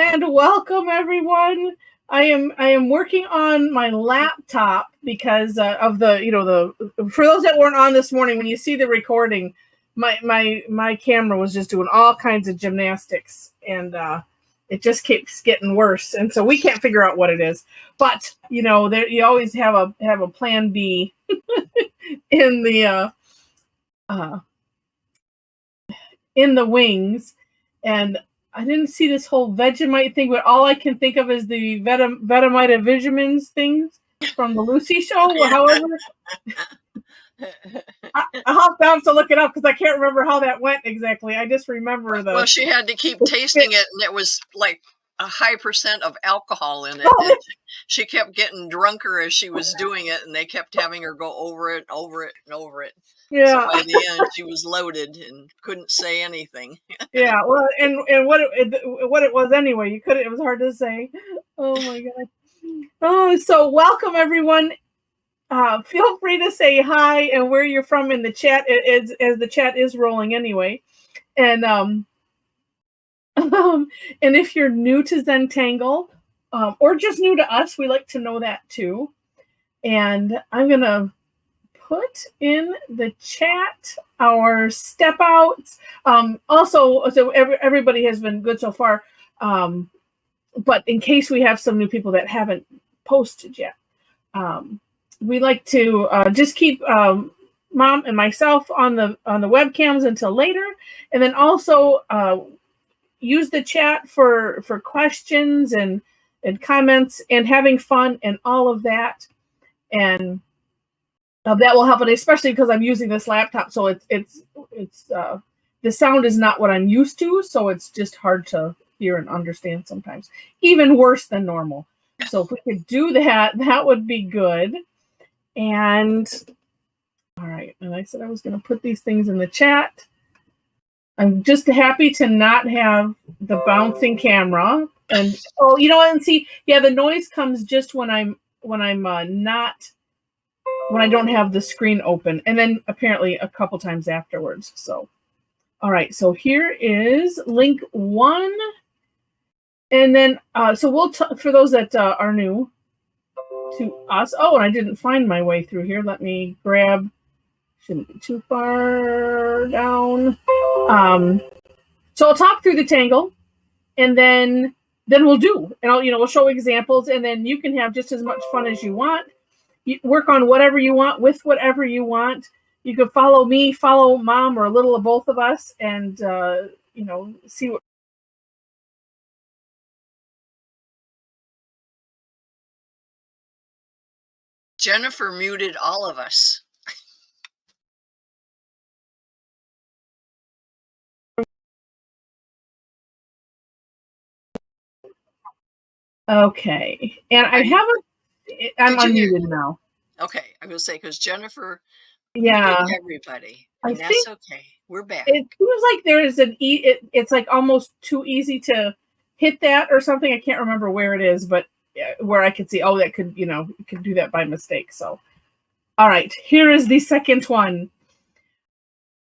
And welcome everyone. I am working on my laptop because of the for those that weren't on this morning, when you see the recording, my camera was just doing all kinds of gymnastics, and it just keeps getting worse, and so we can't figure out what it is. But there you always have a plan B in the wings. And I didn't see this whole Vegemite thing, but all I can think of is the Vegemite Vitamins things from the Lucy show. However, I'll have to look it up because I can't remember how that went exactly. I just remember Well, she had to keep tasting it, and it was like a high % of alcohol in it. And she kept getting drunker as she was doing it, and they kept having her go over it, over it, and over it. Yeah. So by the end, she was loaded and couldn't say anything. Yeah. Well, and what it was anyway, it was hard to say. Oh my God. Oh, so welcome everyone. Feel free to say hi and where you're from in the chat, as the chat is rolling anyway. And and if you're new to Zentangle, or just new to us, we like to know that too. And I'm gonna put in the chat our step outs. Also, so everybody has been good so far. But in case we have some new people that haven't posted yet, we like to just keep Mom and myself on the webcams until later, and then also use the chat for questions and comments and having fun and all of that, and that will help. And especially because I'm using this laptop, so it's the sound is not what I'm used to, so it's just hard to hear and understand sometimes, even worse than normal. So if we could do that, that would be good. And all right, and I said I was going to put these things in the chat. I'm just happy to not have the bouncing camera. And and see, yeah, the noise comes just when I don't have the screen open, and then apparently a couple times afterwards. So, all right, so here is link 1, and then so we'll for those that are new to us. Oh, and I didn't find my way through here. Let me grab. Shouldn't be too far down. So I'll talk through the Tangle, and then we'll do, and we'll show examples, and then you can have just as much fun as you want. You work on whatever you want with whatever you want. You could follow me, follow Mom, or a little of both of us, and see what. Jennifer muted all of us. Okay, and I haven't. I'm unmuted now. Okay, I will say because Jennifer. Yeah. Everybody. And that's think okay. We're back. It feels like there is it's like almost too easy to hit that or something. I can't remember where it is, but where I could see, that could, you could do that by mistake. So, all right, here is the second one.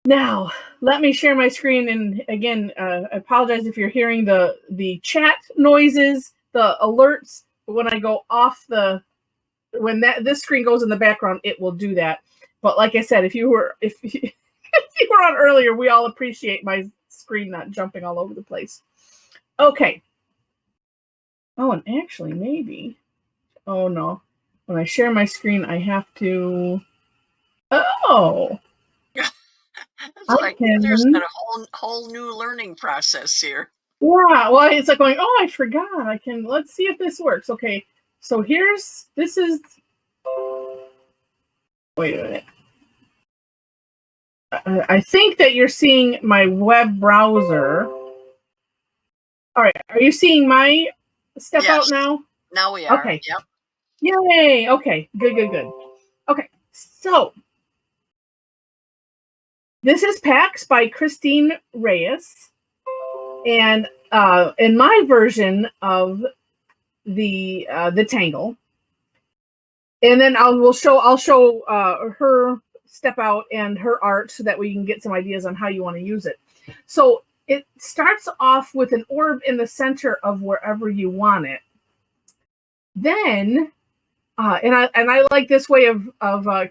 Now, let me share my screen. And again, I apologize if you're hearing the chat noises, the alerts. When I go off when this screen goes in the background, it will do that. But like I said, if you were on earlier, we all appreciate my screen not jumping all over the place. Okay. Oh, and actually, maybe. Oh no, when I share my screen, I have to. Oh. There's been a whole new learning process here. Yeah, well, it's like going, I forgot. Let's see if this works. Okay, so this is. Wait a minute. I think that you're seeing my web browser. All right, are you seeing my step out now? Now we are. Okay. Yep. Yay. Okay, good. Okay, so this is PAX by Christine Reyes, and in my version of the Tangle, and then I'll show her step out and her art so that we can get some ideas on how you want to use it. So it starts off with an orb in the center of wherever you want it. Then, and I like this way of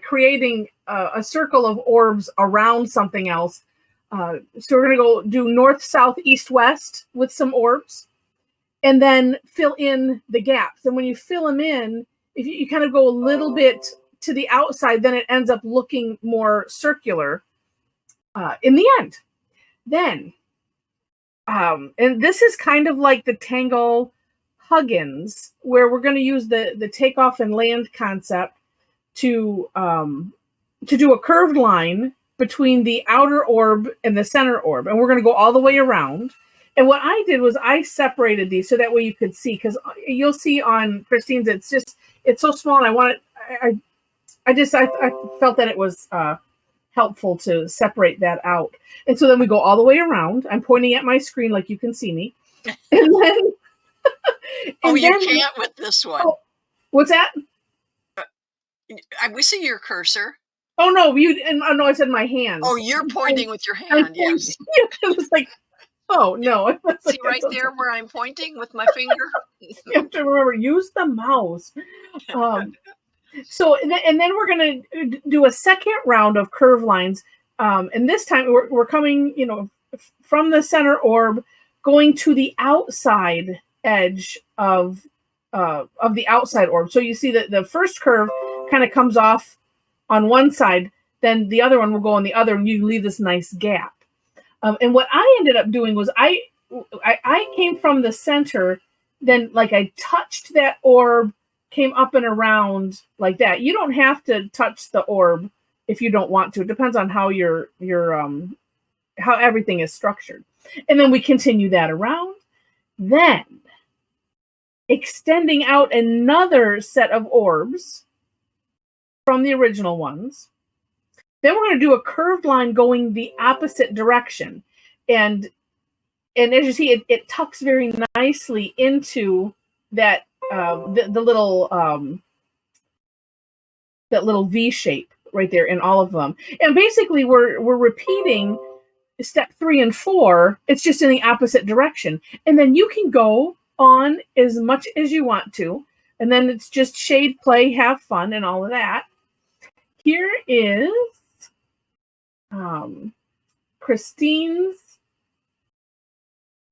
creating a circle of orbs around something else. So we're going to go do north, south, east, west with some orbs, and then fill in the gaps. And when you fill them in, if you kind of go a little bit to the outside, then it ends up looking more circular in the end. Then, and this is kind of like the Tangle Huggins, where we're going to use the takeoff and land concept to do a curved line between the outer orb and the center orb. And we're going to go all the way around. And what I did was I separated these so that way you could see, because you'll see on Christine's, it's so small. And I felt that it was helpful to separate that out. And so then we go all the way around. I'm pointing at my screen like you can see me. And then you can't with this one. Oh, what's that? We see your cursor. Oh no, no, I said my hand. Oh, you're pointing with your hand, yes. It was like, oh no. See right there where I'm pointing with my finger? You have to remember, use the mouse. So, and then we're going to do a second round of curve lines. And this time we're coming, from the center orb, going to the outside edge of the outside orb. So you see that the first curve kind of comes off on one side, then the other one will go on the other, and you leave this nice gap. And what I ended up doing was I came from the center, then like I touched that orb, came up and around like that. You don't have to touch the orb if you don't want to. It depends on how your how everything is structured. And then we continue that around. Then extending out another set of orbs from the original ones. Then we're going to do a curved line going the opposite direction. And as you see, it tucks very nicely into that the little that little V shape right there in all of them. And basically we're repeating step 3 and 4. It's just in the opposite direction. And then you can go on as much as you want to. And then it's just shade, play, have fun, and all of that. Here is Christine's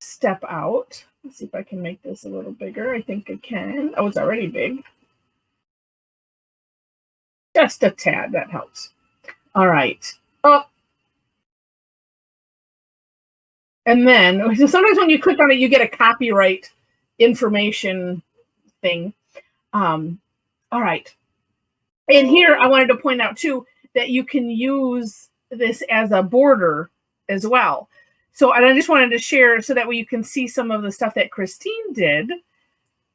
step out. Let's see if I can make this a little bigger. I think I can. Oh, it's already big. Just a tad, that helps. All right. Oh. And then, so sometimes when you click on it, you get a copyright information thing. All right. And here I wanted to point out too that you can use this as a border as well. So, and I just wanted to share so that way you can see some of the stuff that Christine did,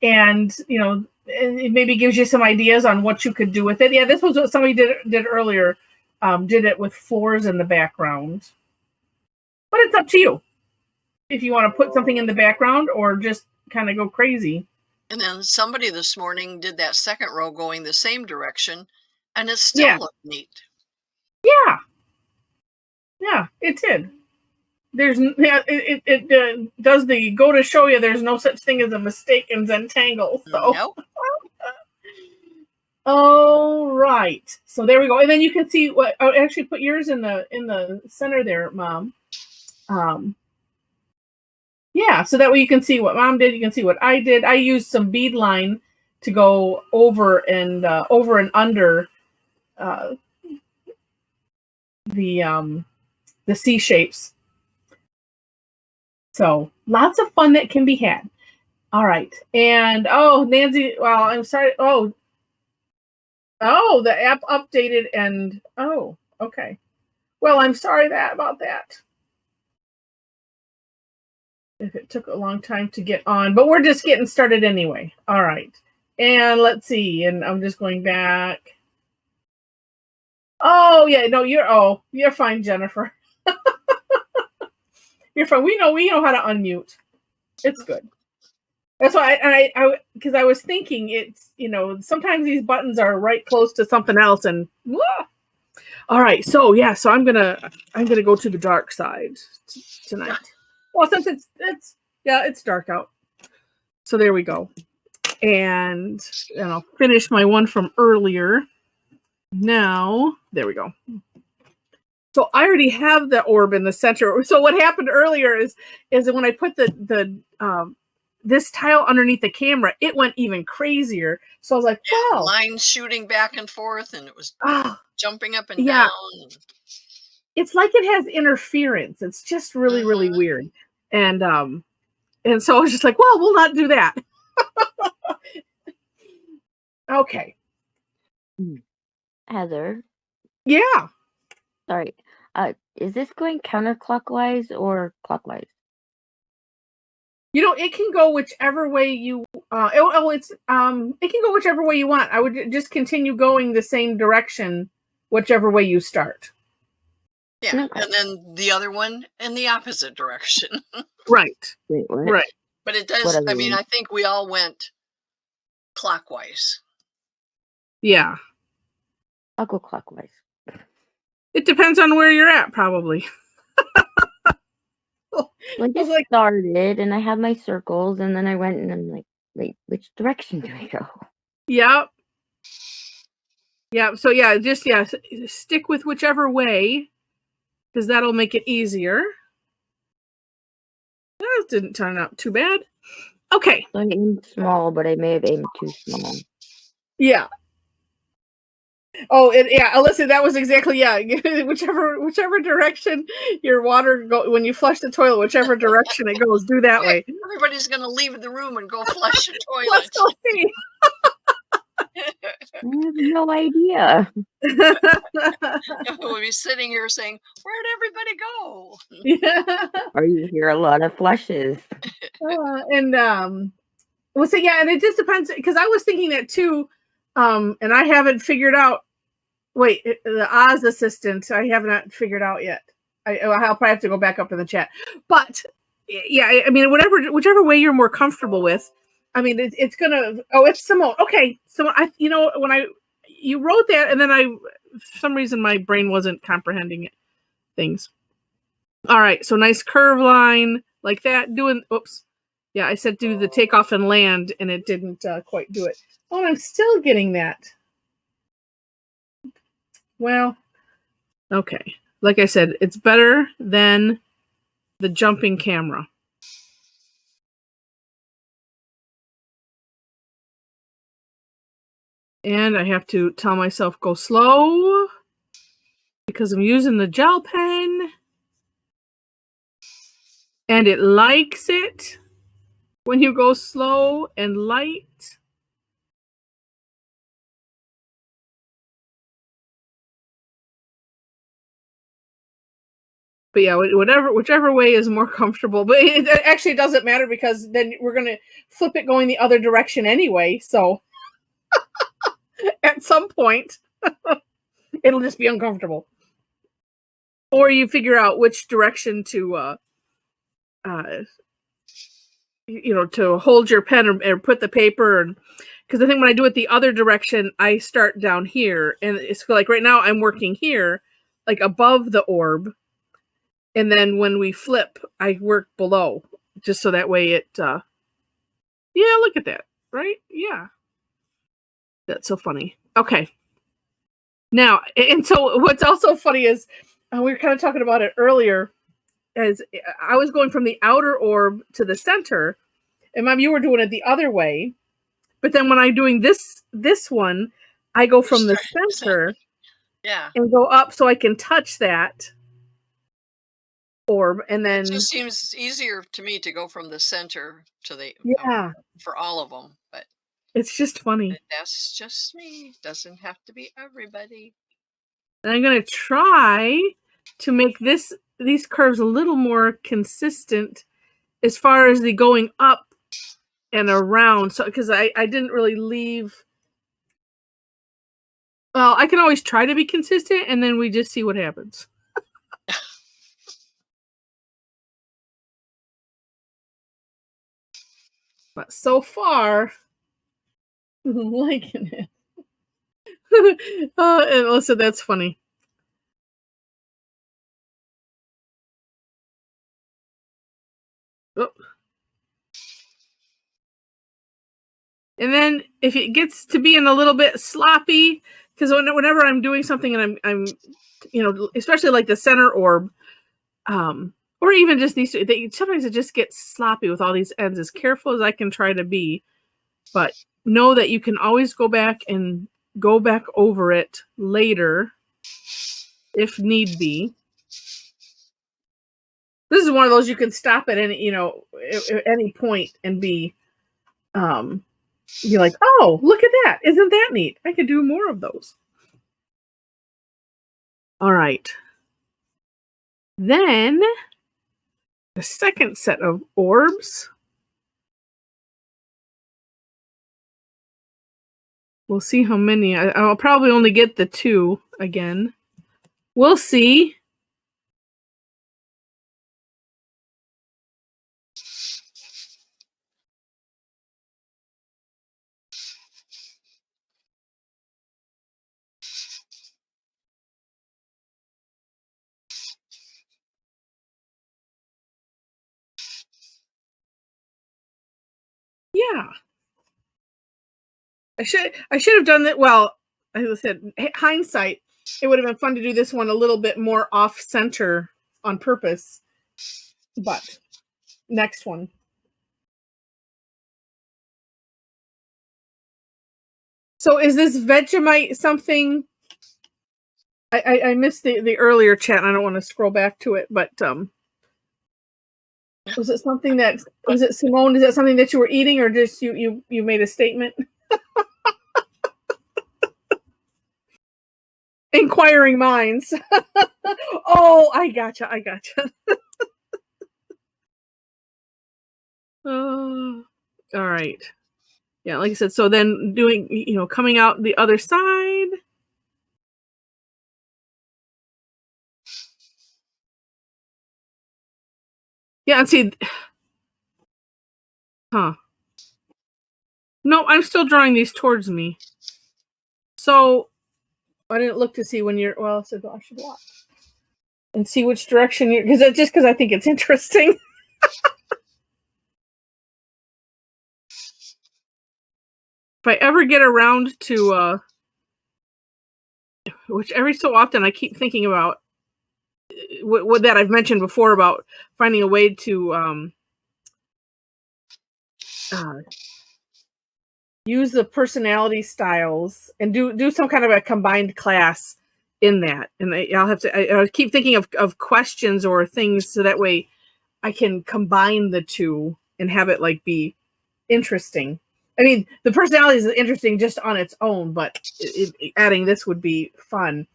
and it maybe gives you some ideas on what you could do with it. Yeah, this was what somebody did earlier. Did it with floors in the background, but it's up to you if you want to put something in the background or just kind of go crazy. And then somebody this morning did that second row going the same direction, and it still looked neat. Yeah, it did. It does the go to show you there's no such thing as a mistake in Zentangle. So. Nope. All right. So there we go. And then you can see what. Oh, actually, put yours in the center there, Mom. Yeah, so that way you can see what Mom did. You can see what I did. I used some bead line to go over and under the C shapes. So lots of fun that can be had. All right. And Nancy, well, I'm sorry. Oh, the app updated and okay. Well, I'm sorry about that. If it took a long time to get on, but we're just getting started anyway. All right. And let's see. And I'm just going back. Oh yeah, no, you're fine, Jennifer. You're fine. We know how to unmute. It's good. That's why I because I was thinking it's, sometimes these buttons are right close to something else and all right. So yeah, so I'm gonna go to the dark side tonight. Well, since it's dark out. So there we go. And I'll finish my one from earlier. Now, there we go. So I already have the orb in the center. So what happened earlier is when I put this tile underneath the camera, it went even crazier. So I was like, wow. Lines shooting back and forth, and it was jumping up and yeah. down. It's like it has interference. It's just really, really weird. And so I was just like, well, we'll not do that. Okay. Heather. Yeah. Sorry. Is this going counterclockwise or clockwise? It can go whichever way you it can go whichever way you want. I would just continue going the same direction, whichever way you start. Yeah, okay. And then the other one in the opposite direction. Right. Wait, what? Right. But it does, I mean, I think we all went clockwise. Yeah. I'll go clockwise. It depends on where you're at, probably. I just started and I had my circles and then I went and I'm like, wait, which direction do I go? Yep. Yeah. So just stick with whichever way, because that'll make it easier. That didn't turn out too bad. Okay. So I aimed small, but I may have aimed too small. Yeah. Oh, Alyssa, that was exactly, whichever direction your water go when you flush the toilet, whichever direction it goes, do that way. Everybody's going to leave the room and go flush the toilet. Let's go see. I have no idea. We'll be sitting here saying, where'd everybody go? Yeah. Or you hear a lot of flushes. And it just depends, because I was thinking that too, and I haven't figured out. Wait, the Oz assistant, I have not figured out yet. I'll probably have to go back up in the chat. But yeah, I mean, whichever way you're more comfortable with. I mean, it's gonna. Oh, it's Simone. Okay, so when you wrote that, and then for some reason my brain wasn't comprehending things. All right, so nice curve line like that. Oops, yeah, I said do the takeoff and land, and it didn't quite do it. Oh, I'm still getting that. Well, okay. Like I said, it's better than the jumping camera. And I have to tell myself go slow because I'm using the gel pen. And it likes it when you go slow and light. But yeah, whichever way is more comfortable. But it actually doesn't matter, because then we're going to flip it going the other direction anyway. So at some point, it'll just be uncomfortable. Or you figure out which direction to to hold your pen or put the paper. And because I think when I do it the other direction, I start down here. And it's like right now I'm working here, like above the orb. And then when we flip, I work below, just so that way it, yeah, look at that, right? Yeah. That's so funny. Okay. Now, and so what's also funny is, we were kind of talking about it earlier, as I was going from the outer orb to the center, and Mom, you were doing it the other way. But then when I'm doing this one, I go from the center and go up so I can touch that orb, and then it just seems easier to me to go from the center to the for all of them, but it's just funny. That's just me. Doesn't have to be everybody. And I'm going to try to make these curves a little more consistent as far as the going up and around. So because I didn't really leave. Well, I can always try to be consistent, and then we just see what happens. But so far, I'm liking it. And listen, that's funny. Oh. And then if it gets to being a little bit sloppy, because whenever I'm doing something and I'm, especially like the center orb, or even just these, sometimes it just gets sloppy with all these ends. As careful as I can try to be, but know that you can always go back and go back over it later if need be. This is one of those you can stop at any, at any point and be like, oh, look at that. Isn't that neat? I could do more of those. All right. Then the second set of orbs. We'll see how many. I'll probably only get the 2 again. We'll see. Yeah. I should have done that. Well, as I said, hindsight, it would have been fun to do this one a little bit more off center on purpose. But next one. So is this Vegemite something? I missed the earlier chat and I don't want to scroll back to it, but was it something that, was it Simone, is that something that you were eating or just you made a statement? Inquiring minds. Oh, I gotcha. All right. Yeah, like I said, so then doing, coming out the other side. Yeah, and see, huh. No, I'm still drawing these towards me. So I didn't look to see when you're, well, I said, well, I should watch and see which direction you're, because I think it's interesting. If I ever get around to, which every so often I keep thinking about what that I've mentioned before about finding a way to use the personality styles and do some kind of a combined class in that. And I'll keep thinking of questions or things so that way I can combine the two and have it like be interesting. I mean, the personality is interesting just on its own, but adding this would be fun.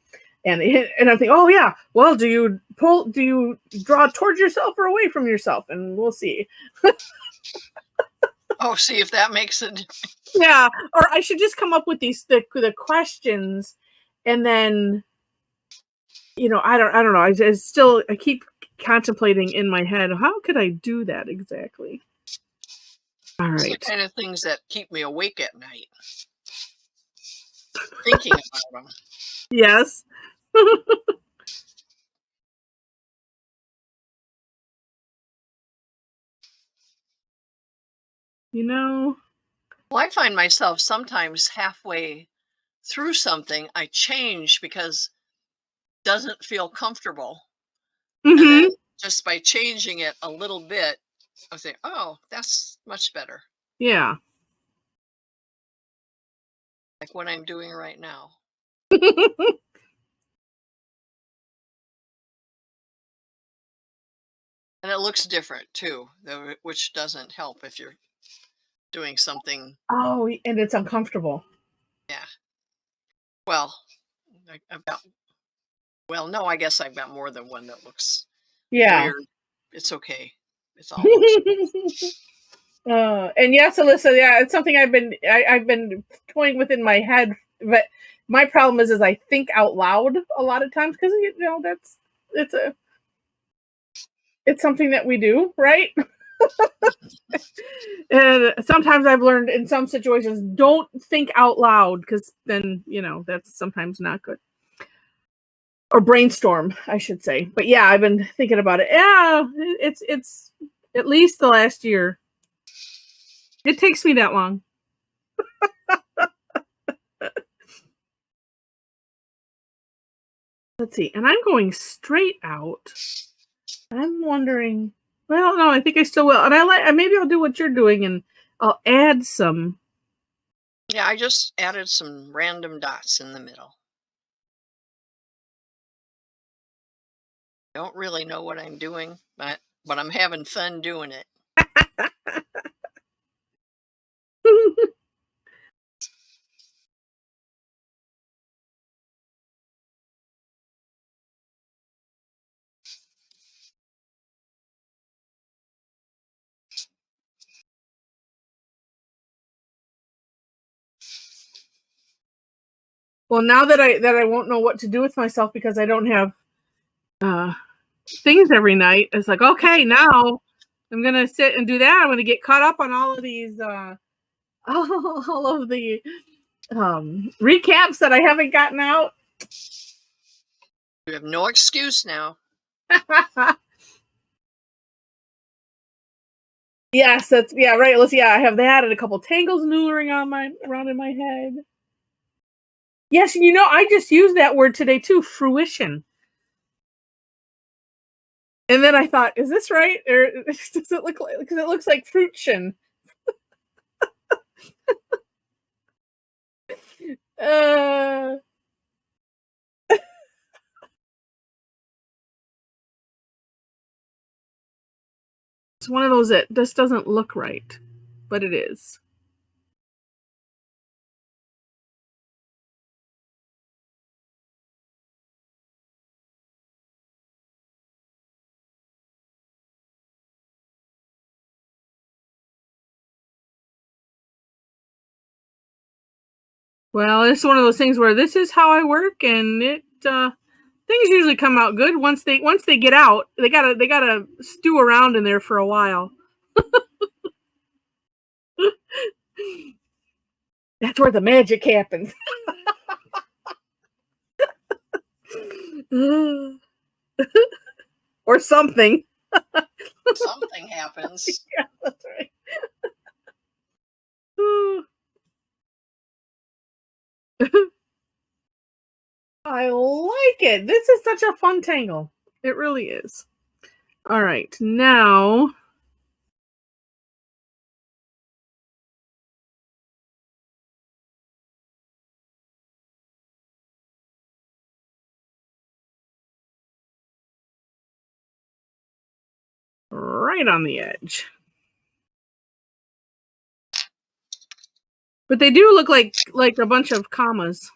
And I think, oh yeah, well, do you draw towards yourself or away from yourself? And we'll see. Oh, see if that makes it. Yeah, or I should just come up with the questions, and then, I don't know. I keep contemplating in my head, how could I do that exactly? All right. It's the kind of things that keep me awake at night. Thinking about them. Yes. Well, I find myself sometimes halfway through something, I change because it doesn't feel comfortable. Mm-hmm. And then just by changing it a little bit, I say, oh, that's much better. Yeah. Like what I'm doing right now. And it looks different too, which doesn't help if you're doing something. Oh, and it's uncomfortable. Yeah. Well, no, I guess I've got more than one that looks weird. It's okay. It's all looks. And yes, Alyssa, yeah, it's something I've been toying with in my head, but my problem is I think out loud a lot of times because it's something that we do, right? And sometimes I've learned in some situations, don't think out loud because then, that's sometimes not good. Or brainstorm, I should say. But yeah, I've been thinking about it. Yeah, it's At least the last year. It takes me that long. Let's see. And I'm going straight out. I'm wondering. Well, no, I think I still will. And maybe I'll do what you're doing and I'll add some. Yeah, I just added some random dots in the middle. Don't really know what I'm doing, but I'm having fun doing it. Well, now that I won't know what to do with myself because I don't have things every night, it's like, okay, now I'm gonna sit and do that. I'm gonna get caught up on all of these all of the recaps that I haven't gotten out. You have no excuse now. Yes, right. I have that and a couple tangles noodling around in my head. Yes, and I just used that word today too, fruition. And then I thought, is this right? Or does it look like, because it looks like fruition. It's one of those that just doesn't look right, but it is. Well, it's one of those things where this is how I work, and things usually come out good once they get out. They gotta stew around in there for a while. That's where the magic happens. Or something. Something happens. Yeah, that's right. I like it. This is such a fun tangle. It really is. All right, now right on the edge. But they do look like a bunch of commas.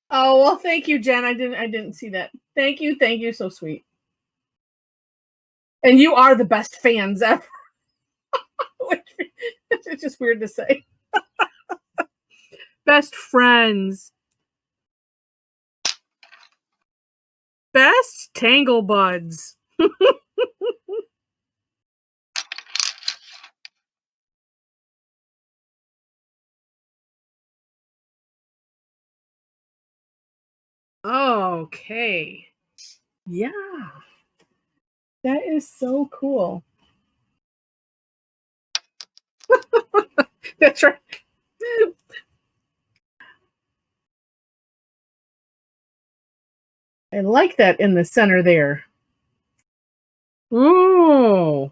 Oh, well, thank you, Jen. I didn't see that. Thank you. So sweet. And you are the best fans ever. It's just weird to say. Best friends. Best tangle buds. Okay. Yeah. That is so cool. That's right. I like that in the center there. Ooh.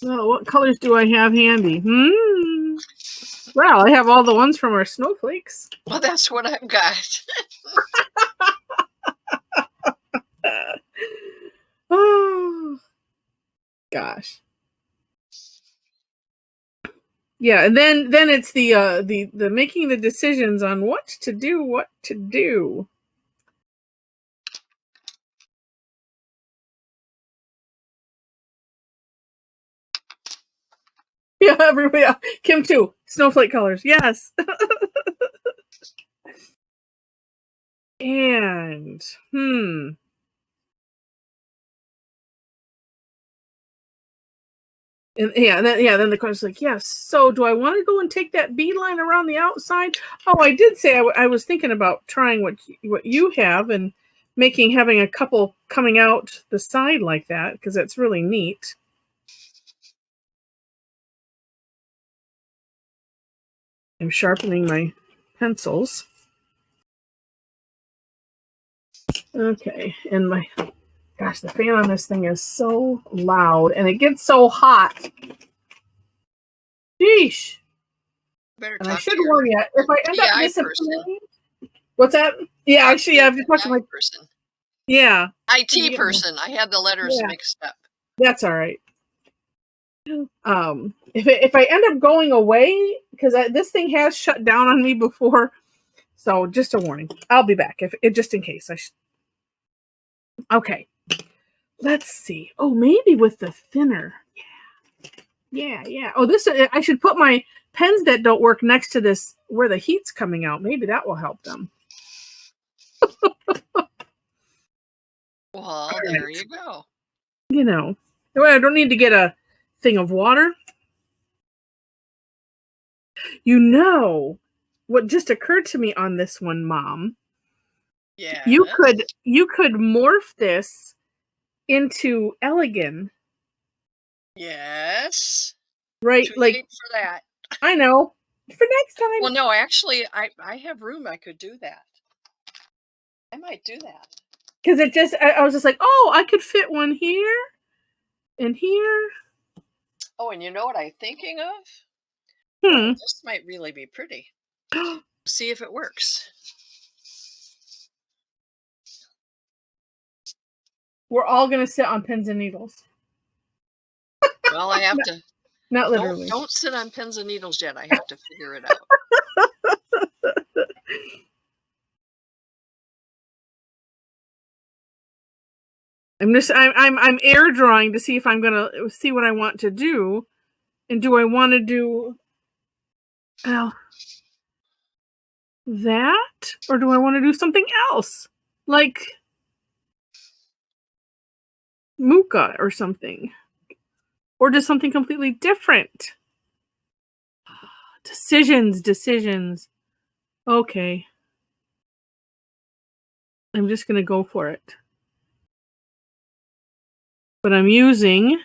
Well, what colors do I have handy? Well, I have all the ones from our snowflakes. Well, that's what I've got. Oh, gosh. Yeah, and then it's the making the decisions on what to do. Yeah, everybody. Kim too. Snowflake colors. Yes. And And then the question's like, yes. So do I want to go and take that beeline around the outside? Oh, I did say I was thinking about trying what you have and having a couple coming out the side like that, because that's really neat. I'm sharpening my pencils. Okay, and gosh, the fan on this thing is so loud, and it gets so hot. Sheesh. Better And I talk should to your warn you, if I end up PI disappearing, what's that? Yeah, actually, I have to talk to my person. Yeah. IT person. I had the letters mixed up. That's all right. If I end up going away, because this thing has shut down on me before, so just a warning. I'll be back if just in case. Okay. Let's see. Oh, maybe with the thinner. Yeah. Oh, this I should put my pens that don't work next to this where the heat's coming out. Maybe that will help them. Well, there you go. You know, I don't need to get a thing of water. You know, what just occurred to me on this one, Mom? Yeah. You could morph this into Elegant. Yes. Right, Too like late for that. I know. For next time. Well, no, actually, I have room. I could do that. I might do that. Because I was just like, oh, I could fit one here and here. Oh, and you know what I'm thinking of? Hmm. Oh, this might really be pretty. See if it works. We're all gonna sit on pins and needles. Well, I have to. Not literally. Don't sit on pins and needles yet. I have to figure it out. I'm air drawing to see if I'm gonna see what I want to do, and do I want to do that, or do I want to do something else like Muka or something, or just something completely different? Decisions. Okay, I'm just gonna go for it. But I'm using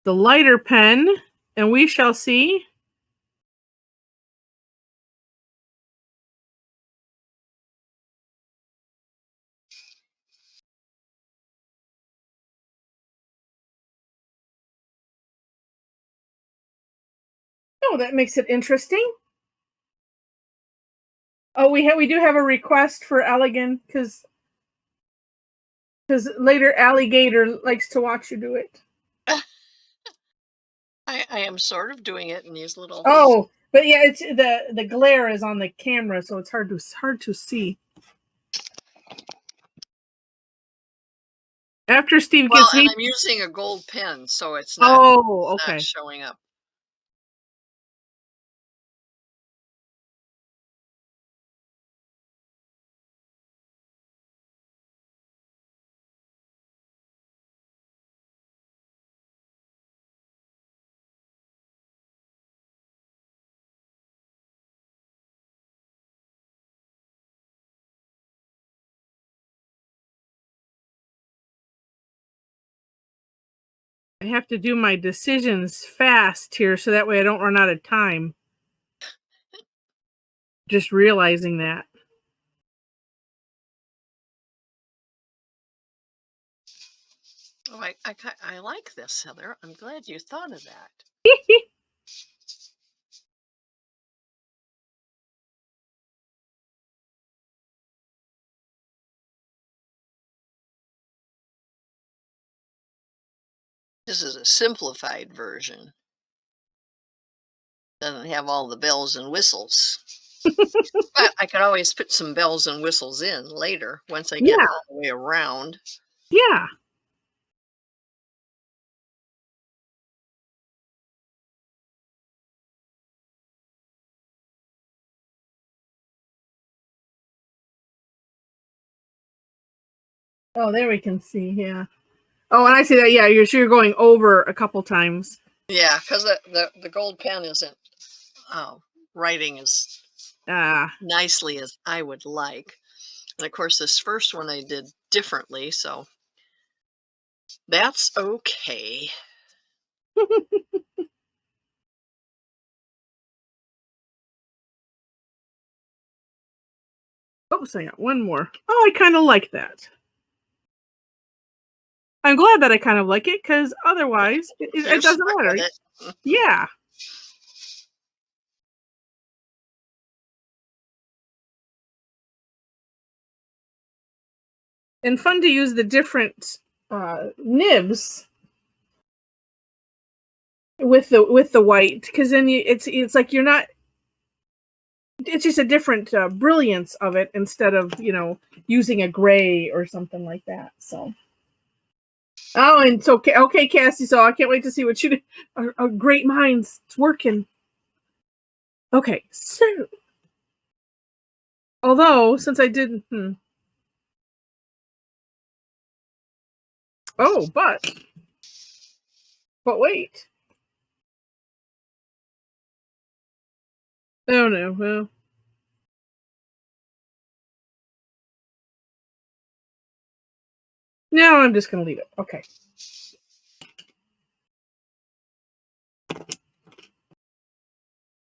the lighter pen, and we shall see. Oh, that makes it interesting. Oh, we do have a request for Elegant because later Alligator likes to watch you do it. I am sort of doing it in these little. Oh, but yeah, it's the glare is on the camera, so it's hard to see. After Steve gets I'm using a gold pen, so it's not. Oh, okay. Not showing up. I have to do my decisions fast here, so that way I don't run out of time. Just realizing that. Oh, I like this, Heather. I'm glad you thought of that. This is a simplified version. Doesn't have all the bells and whistles. But I can always put some bells and whistles in later once I get all the way around. Yeah. Oh, there we can see, yeah. Oh, and I see that. Yeah, you're going over a couple times. Yeah, because the gold pen isn't writing as nicely as I would like. And of course, this first one I did differently, so that's okay. Oops, I got one more. Oh, I kind of like that. I'm glad that I kind of like it, because otherwise it doesn't matter. Yeah. And fun to use the different nibs with the white, because then it's like you're not. It's just a different brilliance of it instead of using a gray or something like that. So. Oh, and so okay, Cassie. So I can't wait to see what you do. Our great minds, it's working. Okay, so although since I did, oh, but wait. Oh no, well. No, I'm just gonna leave it. Okay.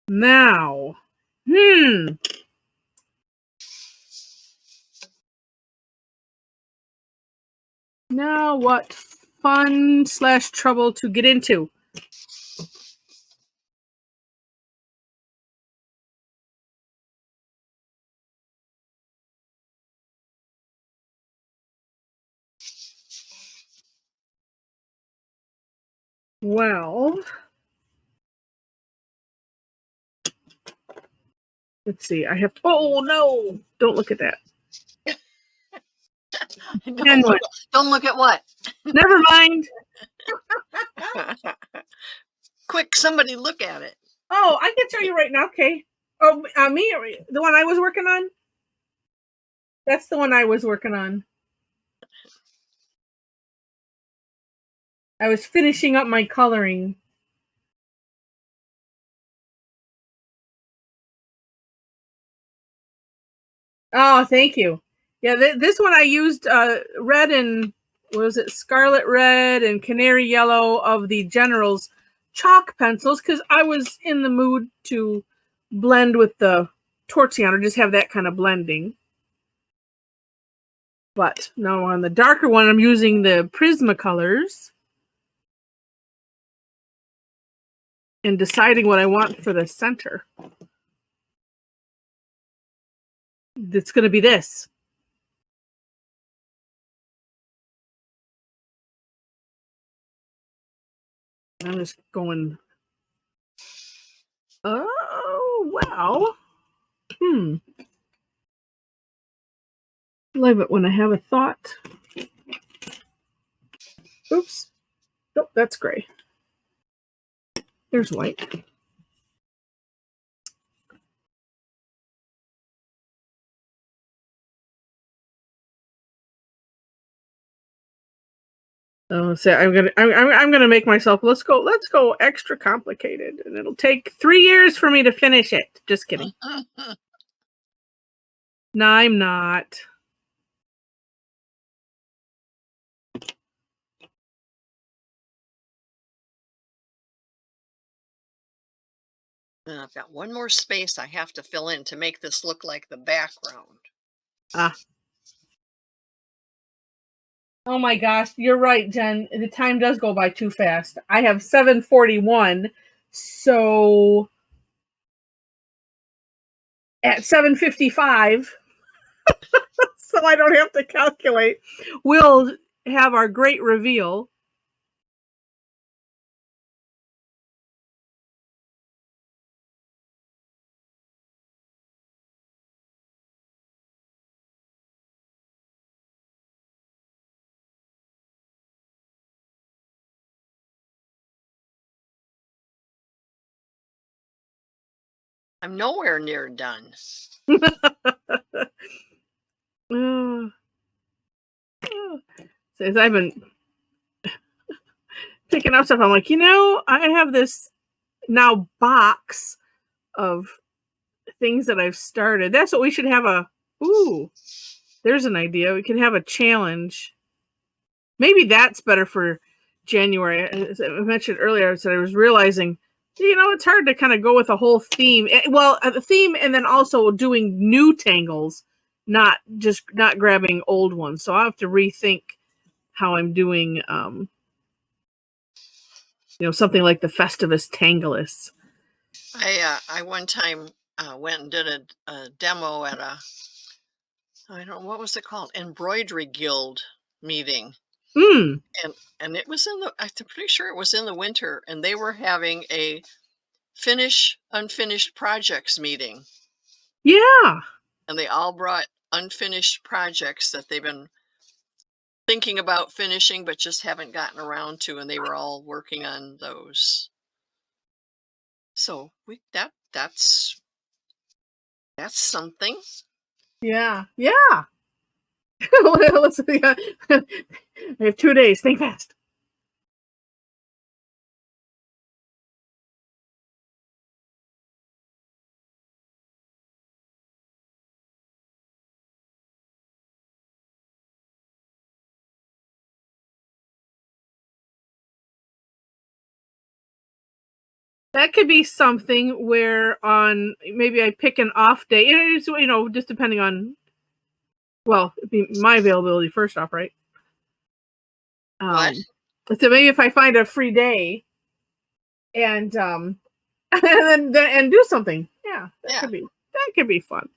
Now, now what fun / trouble to get into? Well, let's see. I have to. Oh no! Don't look at that. Don't look at what? Never mind. Quick, somebody look at it. Oh, I can tell you right now. Okay. Oh, me, the one I was working on. That's the one I was working on. I was finishing up my coloring. Oh, thank you. Yeah, this one I used red and was it scarlet red and canary yellow of the General's chalk pencils, because I was in the mood to blend with the Tortillion or just have that kind of blending. But no, on the darker one, I'm using the Prismacolors and deciding what I want for the center. It's going to be this. I'm just going. Oh, wow. Love it when I have a thought. Oops. Nope, that's gray. There's white. Oh, so I'm gonna make myself. Let's go extra complicated, and it'll take 3 years for me to finish it. Just kidding. No, I'm not. And I've got one more space I have to fill in to make this look like the background. Oh my gosh, you're right, Jen. The time does go by too fast. I have 7:41, so at 7:55, so I don't have to calculate, we'll have our great reveal. I'm nowhere near done. Says I've been picking up stuff, I'm like, I have this now box of things that I've started. That's what we should have there's an idea. We could have a challenge. Maybe that's better for January. As I mentioned earlier, I was realizing, it's hard to kind of go with a whole theme. Well, a theme and then also doing new tangles, not grabbing old ones. So I'll have to rethink how I'm doing, something like the Festivus Tanglus. I one time went and did a demo at I don't know, what was it called? Embroidery Guild meeting. Mm. And it was I'm pretty sure it was in the winter, and they were having a unfinished projects meeting. Yeah. And they all brought unfinished projects that they've been thinking about finishing, but just haven't gotten around to, and they were all working on those. So that's something. Yeah. Let's see. I have 2 days. Think fast. That could be something where maybe I pick an off day. It's, just depending on, well, it'd be my availability first off, right? What? So maybe if I find a free day and and then do something. Yeah, that could be fun.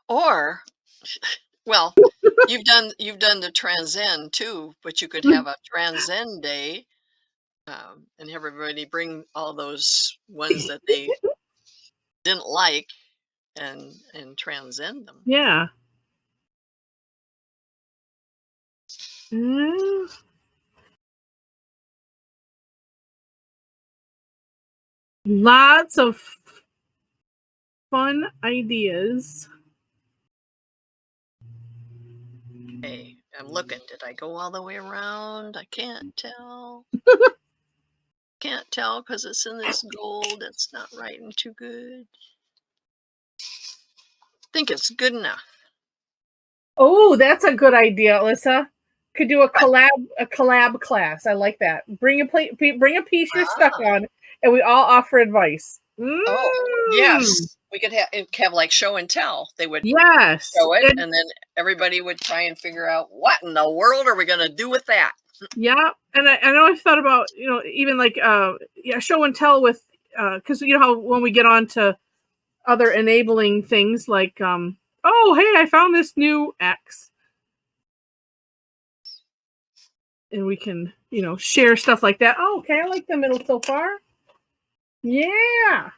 Or, well, you've done the Transcend too, but you could have a Transcend day, and have everybody bring all those ones that they didn't like and transcend them. Yeah. Lots of fun ideas. Hey, I'm looking. Did I go all the way around? I can't tell. Can't tell because it's in this gold. It's not writing too good. Think it's good enough. Oh, that's a good idea, Alyssa. Could do a collab class. I like that. Bring a piece you're stuck on, and we all offer advice. Oh, yes. We could have like show and tell. They would show it, and then everybody would try and figure out what in the world are we going to do with that. Yeah, and I know I've thought about even like show and tell with because how when we get on to other enabling things like oh hey, I found this new X, and we can share stuff like that. Oh, okay, I like the middle so far. Yeah.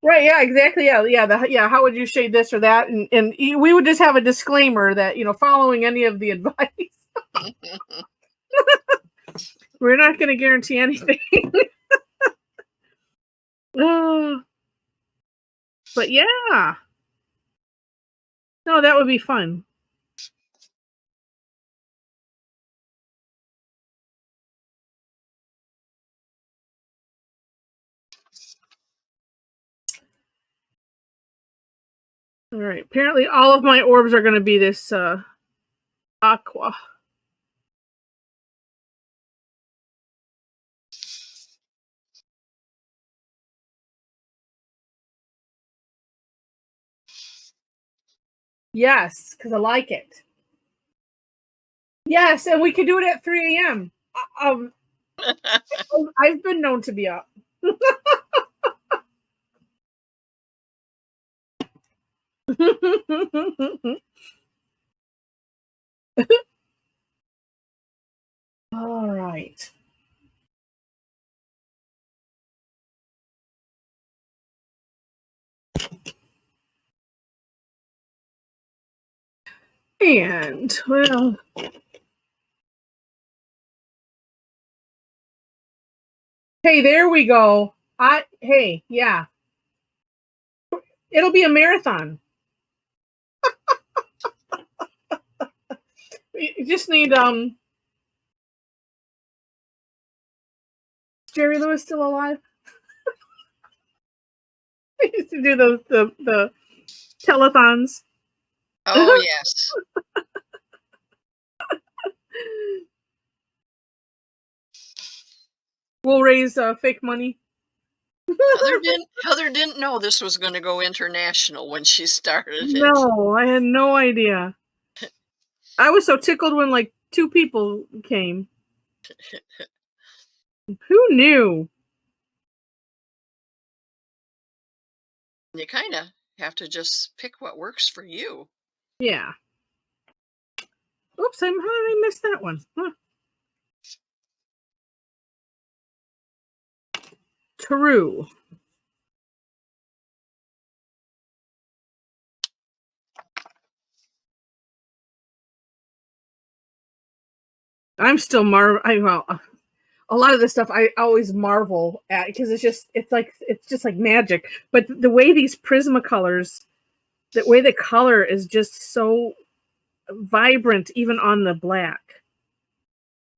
Right. Yeah. Exactly. Yeah. How would you shade this or that? And we would just have a disclaimer that following any of the advice, we're not going to guarantee anything. But yeah, no, that would be fun. All right. Apparently, all of my orbs are going to be this aqua. Yes, because I like it. Yes, and we could do it at 3 a.m. I've been known to be up. All right. And well, hey, there we go. Yeah. It'll be a marathon. You just need Jerry Lewis still alive? We used to do the telethons. Oh, yes. We'll raise fake money. Heather didn't know this was going to go international when she started it. No, I had no idea. I was so tickled when like 2 people came. Who knew? You kind of have to just pick what works for you. Yeah. Oops, how did I miss that one? Huh. True. I'm still a lot of this stuff I always marvel at because it's just like magic. But the way these Prismacolors, the way the color is just so vibrant, even on the black.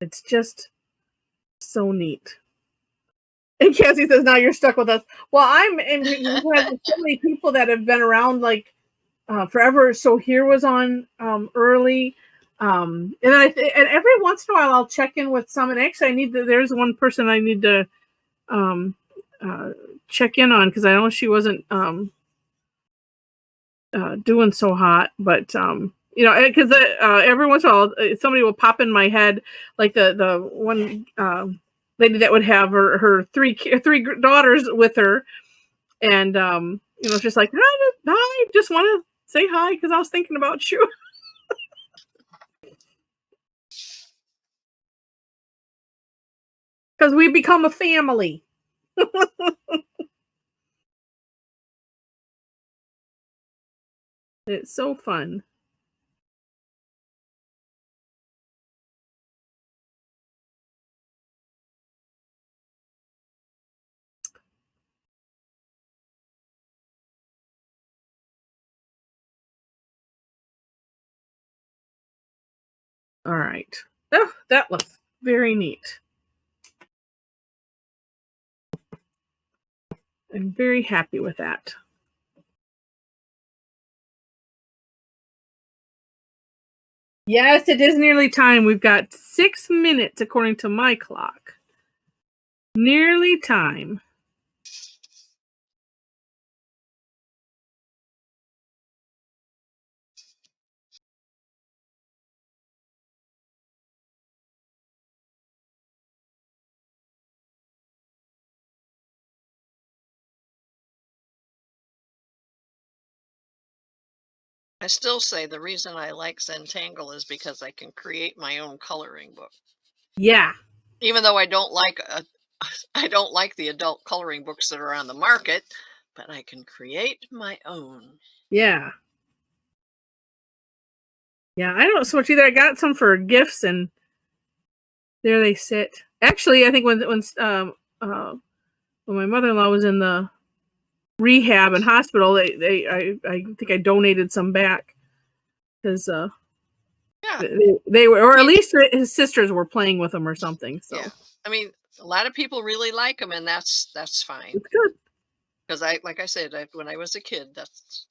It's just so neat. And Cassie says, "Now you're stuck with us." Well, and we have so many people that have been around like forever. So here was on early. And and every once in a while I'll check in with some. And actually, there's one person I need to check in on because I know she wasn't doing so hot. But because every once in a while somebody will pop in my head, like the one lady that would have her three daughters with her, and just like hi, just want to say hi because I was thinking about you. Because we become a family. It's so fun. All right. Oh, that looks very neat. I'm very happy with that. Yes, it is nearly time. We've got 6 minutes according to my clock. Nearly time. I still say the reason I like Zentangle is because I can create my own coloring book. Yeah. Even though I don't like I don't like the adult coloring books that are on the market, but I can create my own. Yeah. Yeah, I don't so much either. I got some for gifts, and there they sit. Actually, I think when my mother-in-law was in the rehab and hospital, I think I donated some back because Yeah. they were, or at least his sisters were playing with them or something. So Yeah. I mean, a lot of people really like them, and that's fine. it's good. Because like I said, when I was a kid, that's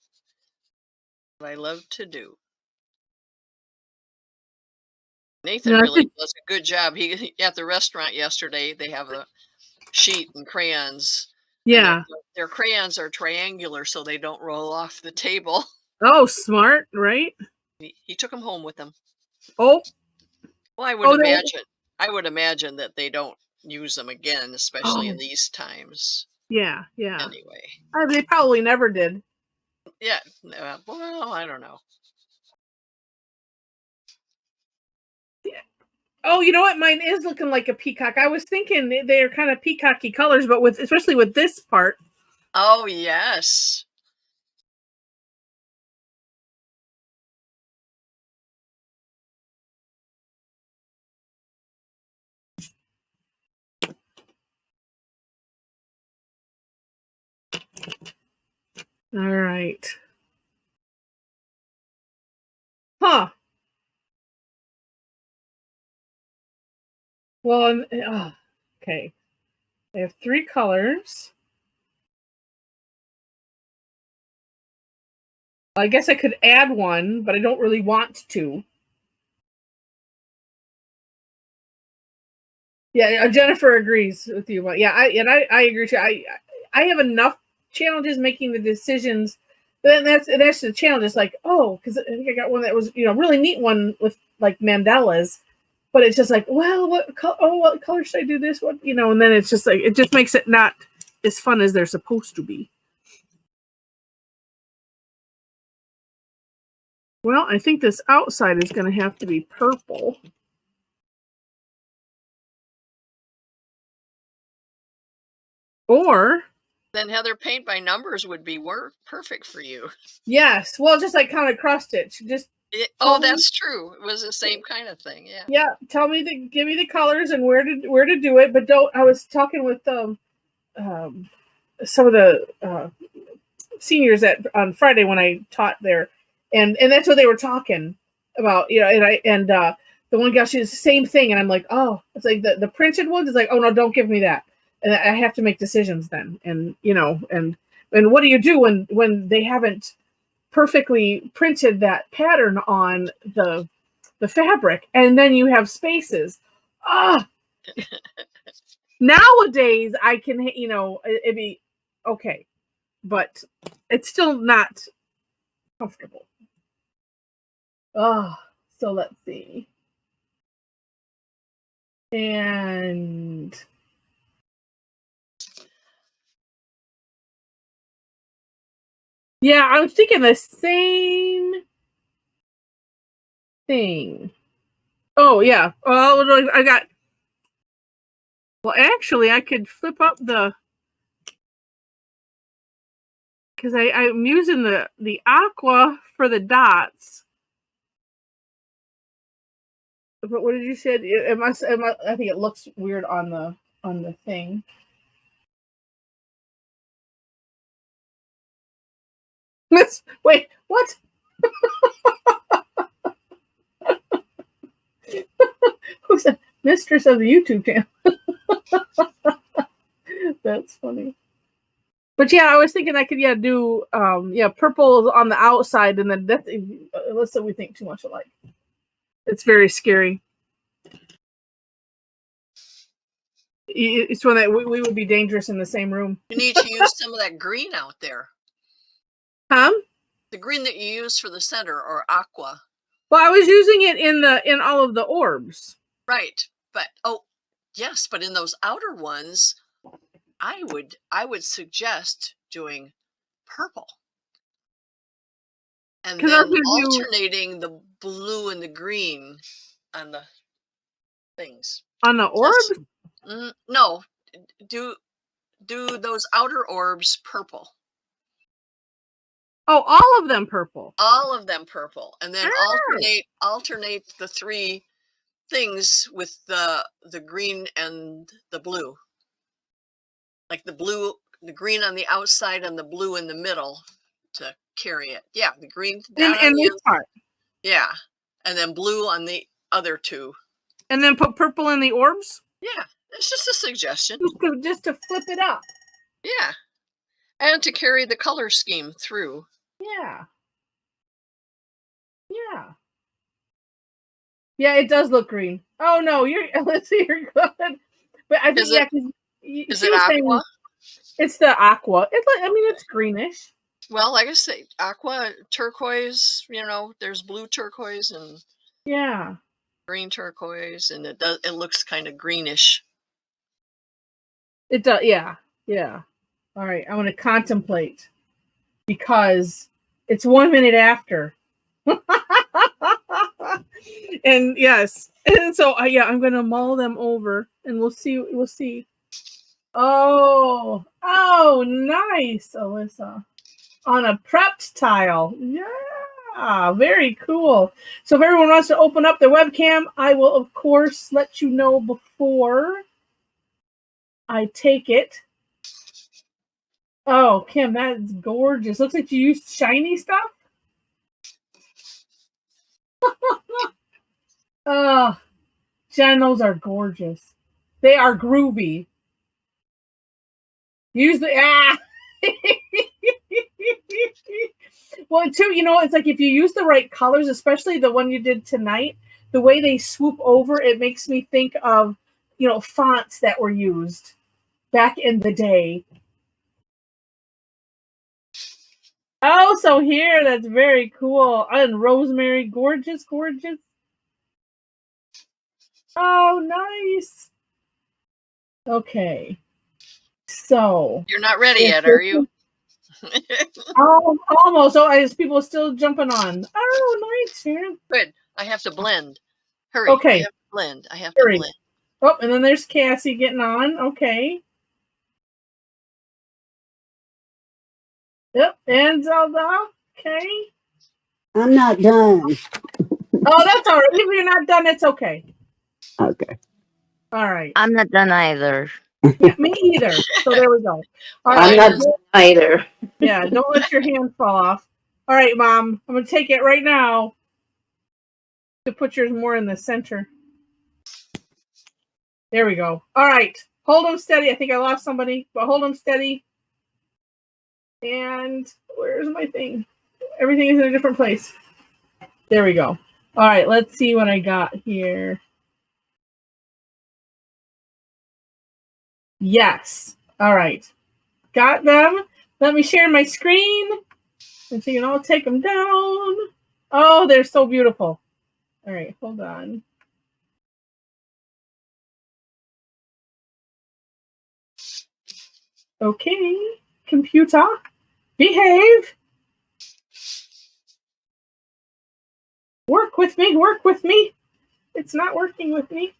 what I loved to do. Nathan No, really does a good job. He at the restaurant yesterday, they have a sheet and crayons, and yeah. their crayons are triangular so they don't roll off the table. Oh, smart, right? He took them home with him. Oh, Well, oh, I would imagine that they don't use them again, especially in oh, these times. yeah, yeah. Anyway, They probably never did. yeah. Well, I don't know. Yeah. Oh, you know what? Mine is looking like a peacock. I was thinking they're kind of peacocky colors, but especially with this part. Oh yes. All right. Huh. Well, okay. I have 3 colors. I guess I could add one, but I don't really want to. Yeah, Jennifer agrees with you. But yeah, I agree too. I have enough challenges making the decisions. But that's the challenge. It's like, oh, because I think I got one that was really neat one with like mandalas, but it's just like, well, what color should I do this? What and then it's just like it just makes it not as fun as they're supposed to be. Well, I think this outside is going to have to be purple. Or then Heather, paint by numbers would be perfect for you. Yes, well, just like kind of cross stitch. That's true. It was the same kind of thing. Yeah. Yeah, give me the colors and where to do it, but don't. I was talking with some of the seniors on Friday when I taught there, and that's what they were talking about. And the one gal, she was the same thing, and I'm like, oh, it's like the printed ones. It's like, oh no, don't give me that, and I have to make decisions then, and and what do you do when they haven't perfectly printed that pattern on the fabric, and then you have spaces. Nowadays I can, it'd be okay, but it's still not comfortable. So let's see. And yeah, I was thinking the same thing. Oh yeah. Well, actually I could flip up because I'm using the aqua for the dots. But what did you say? I think it looks weird on the thing. Wait, what? Who's the mistress of the YouTube channel? That's funny. But yeah, I was thinking I could do purple on the outside, and then that's unless we think too much alike. It's very scary. It's when that we would be dangerous in the same room. You need to use some of that green out there. The green that you use for the center, or aqua. Well, I was using it in all of the orbs. Right, but yes, but in those outer ones, I would suggest doing purple. And then alternating the blue and the green on the things. On the orbs? No, do those outer orbs purple. Oh, all of them purple. All of them purple, and then alternate the 3 things with the green and the blue. Like the green on the outside and the blue in the middle to carry it. Yeah, the green down on the part. Yeah, and then blue on the other 2. And then put purple in the orbs? Yeah, it's just a suggestion. Just to flip it up. Yeah, and to carry the color scheme through. Yeah. Yeah. Yeah, it does look green. Oh no, let's see, you're good. But I think is it aqua? It's the aqua. It's greenish. Well, like I say, aqua, turquoise. There's blue turquoise and green turquoise, and it looks kind of greenish. It does. Yeah. All right, I'm going to contemplate because it's 1 minute after. And yes, and so I'm going to mull them over, and we'll see. Oh, nice, Alyssa. On a prepped tile. Yeah, very cool. So if everyone wants to open up their webcam, I will, of course, let you know before I take it. Oh, Kim, that's gorgeous. Looks like you used shiny stuff. Oh, Jen, those are gorgeous. They are groovy. Use the Well, too, it's like if you use the right colors, especially the one you did tonight, the way they swoop over, it makes me think of, fonts that were used back in the day. Oh, so here, that's very cool. And rosemary, gorgeous, gorgeous. Oh, nice. Okay. So. You're not ready yet, are you? Oh, almost. Oh, as people are still jumping on. Oh, nice, Sharon. Good. I have to blend. Hurry. Okay. I have to blend. I have to blend. Oh, and then there's Cassie getting on. Okay. Yep, and Zelda. Okay. I'm not done. Oh, that's all right. If you're not done, it's okay. Okay. All right. I'm not done either. Yeah, me either. So there we go. All I'm right. not done either. Yeah, don't let your hand fall off. All right, Mom. I'm going to take it right now to put yours more in the center. There we go. All right. Hold them steady. I think I lost somebody, but hold them steady. And where's my thing? Everything is in a different place. There we go. All right, let's see what I got here. Yes. All right. Got them. Let me share my screen. And so you can all take them down. Oh, they're so beautiful. All right, hold on. Okay, computer, behave. Work with me, work with me. It's not working with me.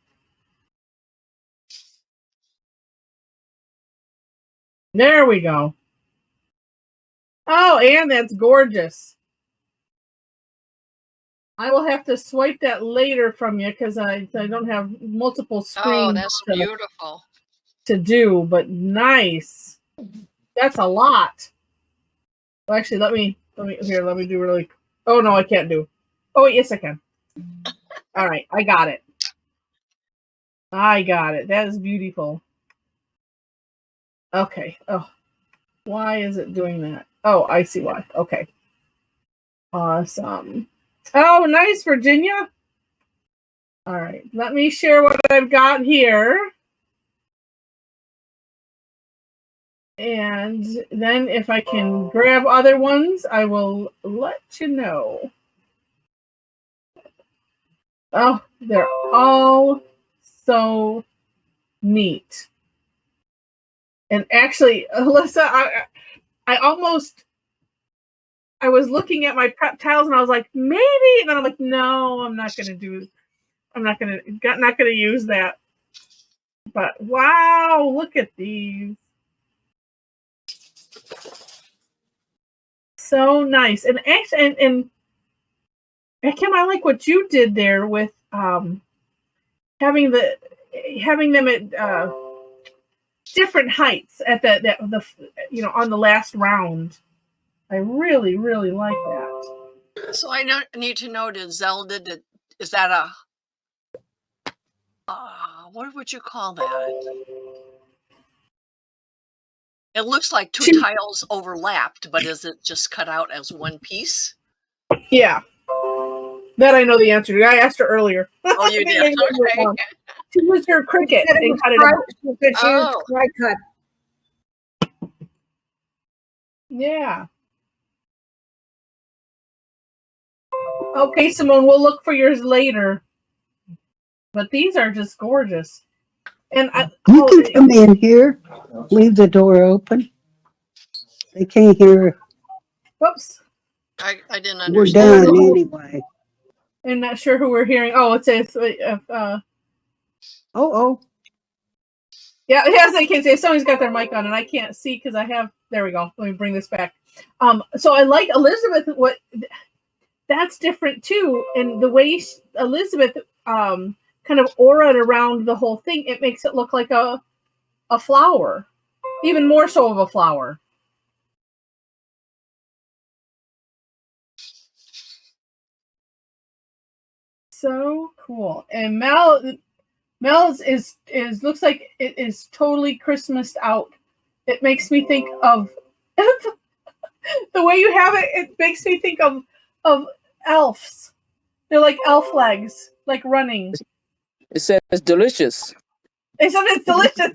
There we go. Oh, and that's gorgeous. I will have to swipe that later from you because I don't have multiple screens. Oh, that's beautiful. To do, but nice. That's a lot. Well, actually, let me do really. Oh no, I can't do. Oh wait, yes I can. All right, I got it. That is beautiful. Okay. Oh, why is it doing that? Oh, I see why. Okay. Awesome. Oh, nice, Virginia. All right, let me share what I've got here. And then if I can grab other ones, I will let you know. Oh, they're all so neat. And actually, Alyssa, I was looking at my prep tiles and I was like, maybe. And then I'm like, no, I'm not going to use that. But wow, look at these. So nice. And actually, and Kim, I like what you did there with having them at different heights at the on the last round. I really, really like that. So I need to know, is that a what would you call that? It looks like two tiles overlapped, but is it just cut out as one piece? Yeah. That I know the answer to. I asked her earlier. Oh, you did? Okay. She used her Cricut and cut it out. I cut. Yeah. Okay, Simone, we'll look for yours later. But these are just gorgeous. And you can come in here. Leave the door open. They can't hear. Whoops. I didn't understand. We're done anyway. I'm not sure who we're hearing. Oh, it says yeah, it has I can't say somebody's got their mic on and I can't see because I have there we go. Let me bring this back. So I like Elizabeth that's different too. And the way Elizabeth kind of auraed around the whole thing, it makes it look like a flower. Even more so of a flower. So cool. And Mel, Mel's is looks like it is totally Christmased out. It makes me think of the way you have it. It makes me think of elves. They're like elf legs, like running. It says delicious. Except it's delicious.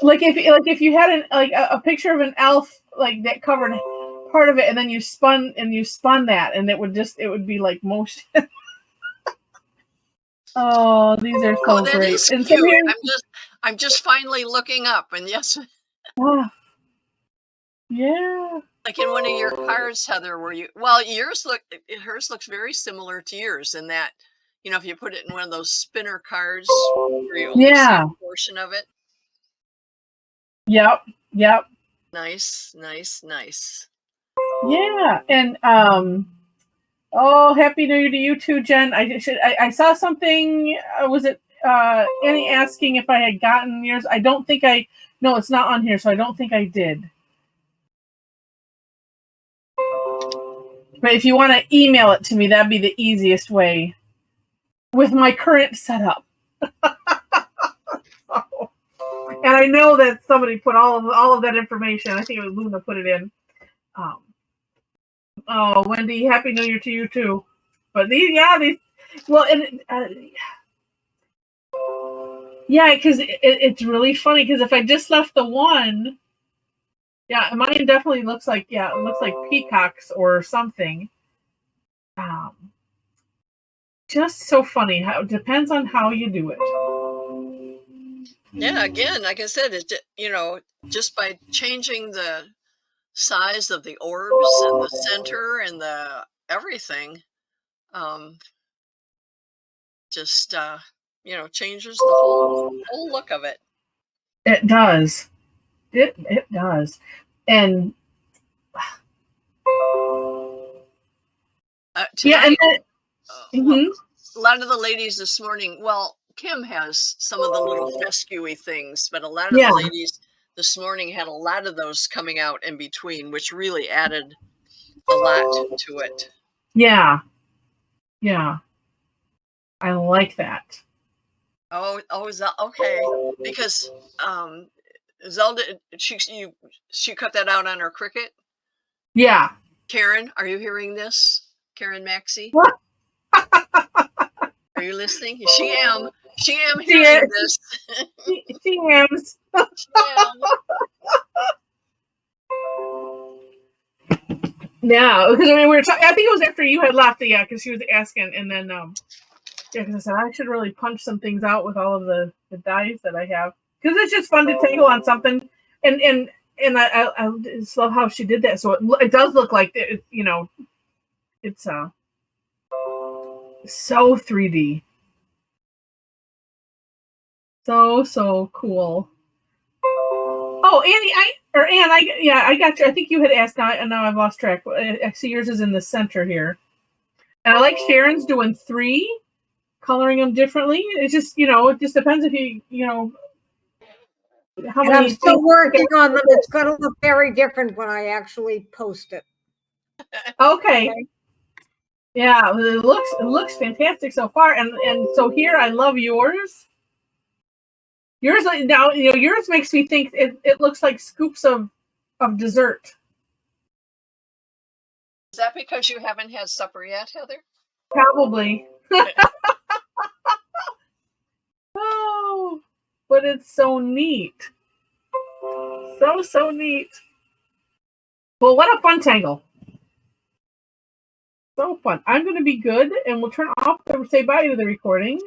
Like if you had a picture of an elf like that covered part of it, and then you spun that, and it would be like motion. Oh, these are so that great. is And cute. so I'm just finally looking up, and yes, yeah. like in one of your cards, Heather, hers looks very similar to yours in that, if you put it in one of those spinner cards where you only see a portion of it. Yep. Nice. Yeah, and Happy New Year to you too, Jen. I saw something. Was it Annie asking if I had gotten yours? I don't think no, it's not on here, so I don't think I did. But if you want to email it to me, that'd be the easiest way with my current setup. And I know that somebody put all of that information. I think it was Luna put it in. Wendy, Happy New Year to you too. But because it's really funny because if I just left the one, mine definitely looks like peacocks or something. Just so funny how it depends on how you do it. Yeah, again, like I said, just by changing the size of the orbs and the center and the everything, just changes the whole look of it. It does. It does. And tonight, mm-hmm. A lot of the ladies this morning, well, Kim has some of the little fescue-y things, but a lot of the ladies this morning had a lot of those coming out in between, which really added a lot to it. Yeah. I like that. Oh, is that okay? Because Zelda, she cut that out on her Cricut. Yeah. Karen, are you hearing this? Karen Maxey? Are you listening? She am hearing this. She ams. Yeah, because we were talking. I think it was after you had left. Yeah, because she was asking, and then because I said I should really punch some things out with all of the dies that I have, because it's just fun to tangle on something, and I just love how she did that. So it does look like it, it's so 3D, so cool. Oh, Annie, I got you. I think you had asked. Now I've lost track. I see yours is in the center here, and I like Sharon's doing 3, coloring them differently. It's just it just depends if how many. I'm still working on them. It's going to look very different when I actually post it. Okay. Yeah, it looks fantastic so far, and so here I love yours. Yours now, yours makes me think it looks like scoops of dessert. Is that because you haven't had supper yet, Heather? Probably. Oh, but it's so neat. So neat. Well, what a fun tangle. So fun. I'm going to be good, and we'll turn off say bye to the recording.